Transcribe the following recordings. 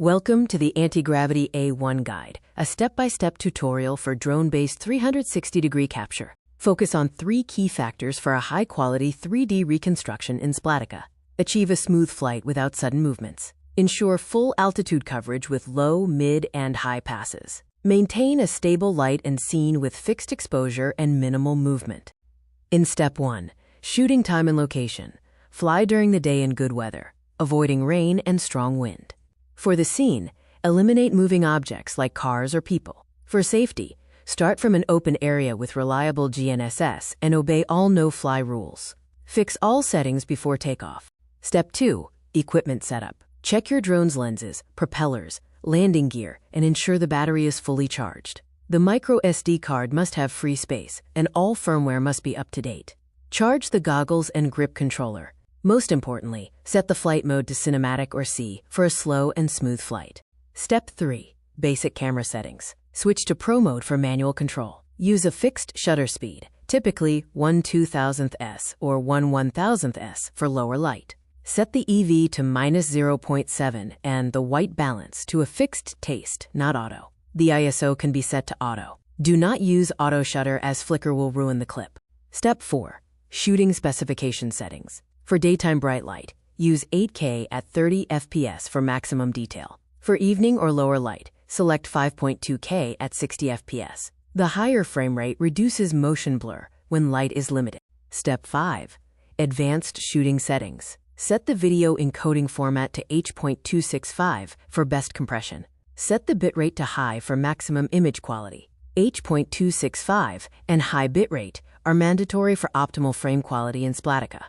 Welcome to the Antigravity A1 guide, a step-by-step tutorial for drone-based 360-degree capture. Focus on 3 key factors for a high-quality 3D reconstruction in Splatica. Achieve a smooth flight without sudden movements. Ensure full altitude coverage with low, mid, and high passes. Maintain a stable light and scene with fixed exposure and minimal movement. In Step 1, shooting time and location. Fly during the day in good weather, avoiding rain and strong wind. For the scene, eliminate moving objects like cars or people. For safety, start from an open area with reliable GNSS and obey all no-fly rules. Fix all settings before takeoff. Step 2, equipment setup. Check your drone's lenses, propellers, landing gear, and ensure the battery is fully charged. The micro SD card must have free space, and all firmware must be up to date. Charge the goggles and grip controller. Most importantly, set the flight mode to cinematic or C for a slow and smooth flight. Step 3, basic camera settings. Switch to Pro mode for manual control. Use a fixed shutter speed, typically 1/2000th or 1/1000th for lower light. Set the EV to -0.7 and the white balance to a fixed taste, not auto. The ISO can be set to auto. Do not use auto shutter as flicker will ruin the clip. Step 4, shooting specification settings. For daytime bright light, use 8K at 30 FPS for maximum detail. For evening or lower light, select 5.2K at 60 FPS. The higher frame rate reduces motion blur when light is limited. Step 5, advanced shooting settings. Set the video encoding format to H.265 for best compression. Set the bitrate to high for maximum image quality. H.265 and high bitrate are mandatory for optimal frame quality in Splatica.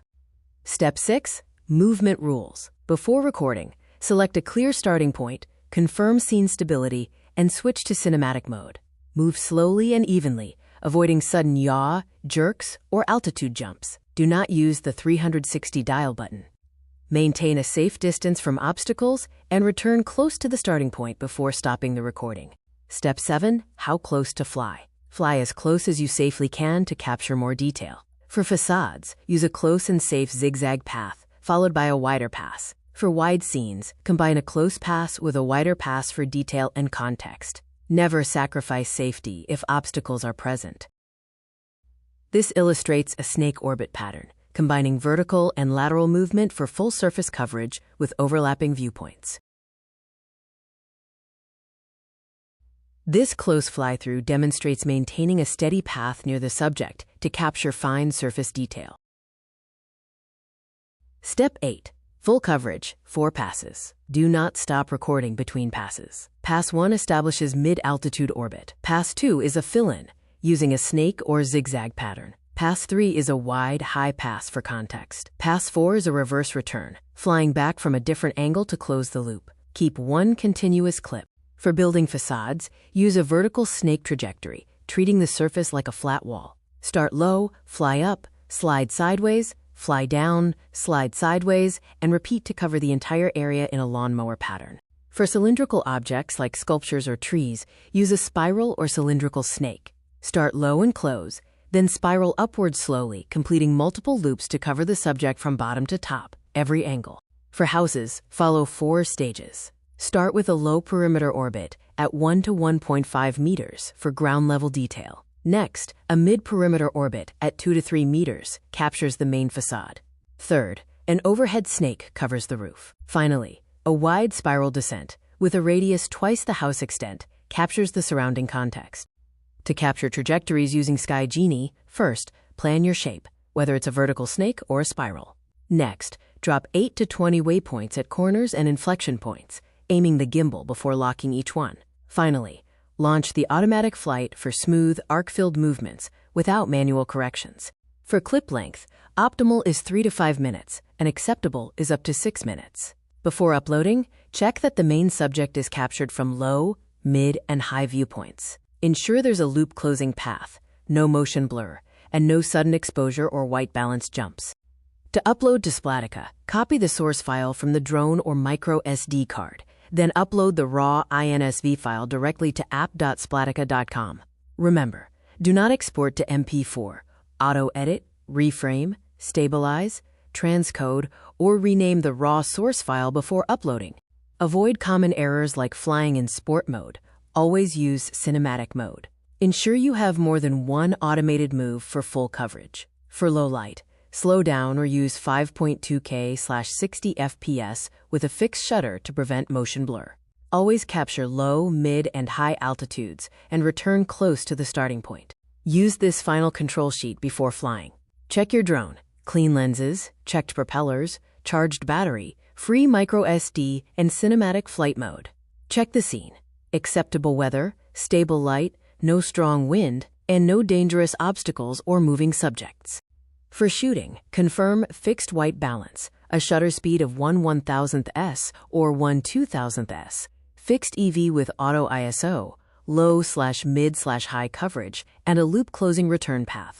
Step 6, movement rules. Before recording, select a clear starting point, confirm scene stability, and switch to cinematic mode. Move slowly and evenly, avoiding sudden yaw, jerks, or altitude jumps. Do not use the 360 dial button. Maintain a safe distance from obstacles and return close to the starting point before stopping the recording. Step 7, how close to fly. Fly as close as you safely can to capture more detail. For facades, use a close and safe zigzag path, followed by a wider pass. For wide scenes, combine a close pass with a wider pass for detail and context. Never sacrifice safety if obstacles are present. This illustrates a snake orbit pattern, combining vertical and lateral movement for full surface coverage with overlapping viewpoints. This close fly-through demonstrates maintaining a steady path near the subject to capture fine surface detail. Step 8, full coverage, 4 passes. Do not stop recording between passes. Pass 1 establishes mid-altitude orbit. Pass 2 is a fill-in, using a snake or zigzag pattern. Pass 3 is a wide, high pass for context. Pass 4 is a reverse return, flying back from a different angle to close the loop. Keep one continuous clip. For building facades, use a vertical snake trajectory, treating the surface like a flat wall. Start low, fly up, slide sideways, fly down, slide sideways, and repeat to cover the entire area in a lawnmower pattern. For cylindrical objects like sculptures or trees, use a spiral or cylindrical snake. Start low and close, then spiral upward slowly, completing multiple loops to cover the subject from bottom to top, every angle. For houses, follow 4 stages. Start with a low perimeter orbit at 1 to 1.5 meters for ground level detail. Next, a mid-perimeter orbit at 2 to 3 meters captures the main facade. Third, an overhead snake covers the roof. Finally, a wide spiral descent with a radius twice the house extent captures the surrounding context. To capture trajectories using Sky Genie, first, plan your shape, whether it's a vertical snake or a spiral. Next, drop 8 to 20 waypoints at corners and inflection points, aiming the gimbal before locking each one. Finally, launch the automatic flight for smooth, arc-filled movements without manual corrections. For clip length, optimal is 3 to 5 minutes, and acceptable is up to 6 minutes. Before uploading, check that the main subject is captured from low, mid, and high viewpoints. Ensure there's a loop closing path, no motion blur, and no sudden exposure or white balance jumps. To upload to Splatica, copy the source file from the drone or micro SD card, then upload the raw INSV file directly to app.splatica.com. Remember, do not export to MP4, auto-edit, reframe, stabilize, transcode, or rename the raw source file before uploading. Avoid common errors like flying in sport mode. Always use cinematic mode. Ensure you have more than one automated move for full coverage. For low light, slow down or use 5.2K/60 FPS with a fixed shutter to prevent motion blur. Always capture low, mid, and high altitudes and return close to the starting point. Use this final control sheet before flying. Check your drone. Clean lenses, checked propellers, charged battery, free micro SD, and cinematic flight mode. Check the scene. Acceptable weather, stable light, no strong wind, and no dangerous obstacles or moving subjects. For shooting, confirm fixed white balance, a shutter speed of 1/1000th s or 1/2000th s, fixed EV with auto ISO, low/mid/high coverage, and a loop closing return path.